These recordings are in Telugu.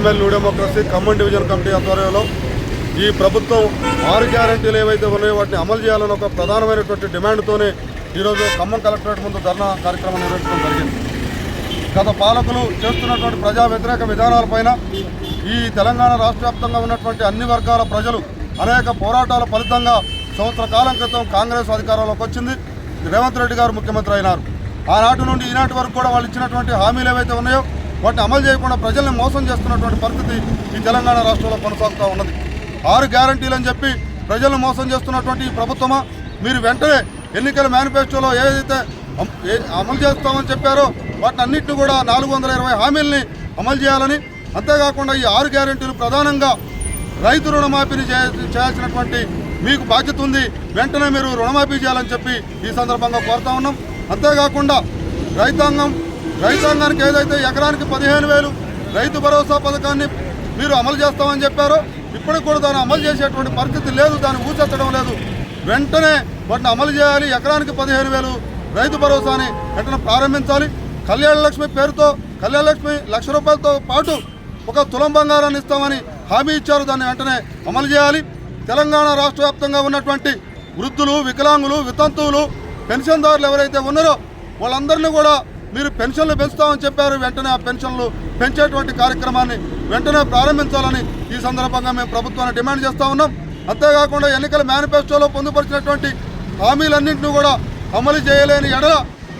CPML new democracy Khammam division committee ఆధ్వర్యంలో ఈ ప్రభుత్వం 6 గ్యారెంటీలు ఏవైతే ఉన్నాయో వాటిని అమలు చేయాలని ఒక ప్రధానమైనటువంటి డిమాండ్తోనే ఈరోజు ఖమ్మం కలెక్టరేట్ ముందు ధర్నా కార్యక్రమం నిర్వహించడం జరిగింది. గత పాలకులు చేస్తున్నటువంటి ప్రజా వ్యతిరేక విధానాలపైన ఈ తెలంగాణ రాష్ట్ర వ్యాప్తంగా ఉన్నటువంటి అన్ని వర్గాల ప్రజలు అనేక పోరాటాల ఫలితంగా సంవత్సర కాలం క్రితం కాంగ్రెస్ అధికారంలోకి వచ్చింది. రేవంత్ రెడ్డి గారు ముఖ్యమంత్రి అయినారు. ఆనాటి నుండి ఈనాటి వరకు కూడా వాళ్ళు ఇచ్చినటువంటి హామీలు ఏవైతే ఉన్నాయో వాటిని అమలు చేయకుండా ప్రజల్ని మోసం చేస్తున్నటువంటి పరిస్థితి ఈ తెలంగాణ రాష్ట్రంలో కొనసాగుతూ ఉన్నది. 6 గ్యారంటీలు అని చెప్పి ప్రజలను మోసం చేస్తున్నటువంటి ఈ ప్రభుత్వమా మీరు వెంటనే ఎన్నికల మేనిఫెస్టోలో ఏదైతే అమలు చేస్తామని చెప్పారో వాటిని అన్నింటినీ కూడా 420 హామీలని అమలు చేయాలని, అంతేకాకుండా ఈ 6 గ్యారంటీలు ప్రధానంగా రైతు రుణమాఫీని చేయాల్సినటువంటి మీకు బాధ్యత ఉంది, వెంటనే మీరు రుణమాఫీ చేయాలని చెప్పి ఈ సందర్భంగా కోరుతా ఉన్నాం. అంతేకాకుండా రైతాంగానికి ఏదైతే ఎకరానికి 15,000 రైతు భరోసా పథకాన్ని మీరు అమలు చేస్తామని చెప్పారో ఇప్పటికి కూడా దాన్ని అమలు చేసేటువంటి పరిస్థితి లేదు, దాన్ని ఊచెత్తడం లేదు. వెంటనే వాటిని అమలు చేయాలి. ఎకరానికి 15,000 రైతు భరోసాని వెంటనే ప్రారంభించాలి. కళ్యాణ లక్ష్మి పేరుతో కళ్యాణ లక్ష్మి ₹1,00,000తో పాటు ఒక తులం బంగారాన్ని ఇస్తామని హామీ ఇచ్చారు, దాన్ని వెంటనే అమలు చేయాలి. తెలంగాణ రాష్ట్ర వ్యాప్తంగా ఉన్నటువంటి వృద్ధులు, వికలాంగులు, వితంతువులు, పెన్షన్దారులు ఎవరైతే ఉన్నారో వాళ్ళందరినీ కూడా మీరు పెన్షన్లు పెంచుతామని చెప్పారు, వెంటనే ఆ పెన్షన్లు పెంచేటువంటి కార్యక్రమాన్ని వెంటనే ప్రారంభించాలని ఈ సందర్భంగా మేము ప్రభుత్వాన్ని డిమాండ్ చేస్తూ ఉన్నాం. అంతేకాకుండా ఎన్నికల మేనిఫెస్టోలో పొందుపరిచినటువంటి హామీలన్నింటినీ కూడా అమలు చేయలేని ఎడల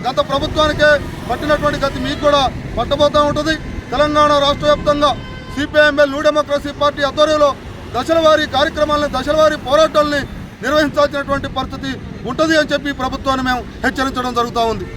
గత ప్రభుత్వానికే పట్టినటువంటి గతి మీకు కూడా పట్టబోతూ ఉంటుంది. తెలంగాణ రాష్ట్ర వ్యాప్తంగా సిపిఎంఎల్ న్యూ డెమోక్రసీ పార్టీ ఆధ్వర్యంలో దశల వారీ కార్యక్రమాలను, దశల వారీ పోరాటాలని నిర్వహించాల్సినటువంటి పరిస్థితి ఉంటుంది అని చెప్పి ప్రభుత్వాన్ని మేము హెచ్చరించడం జరుగుతూ ఉంది.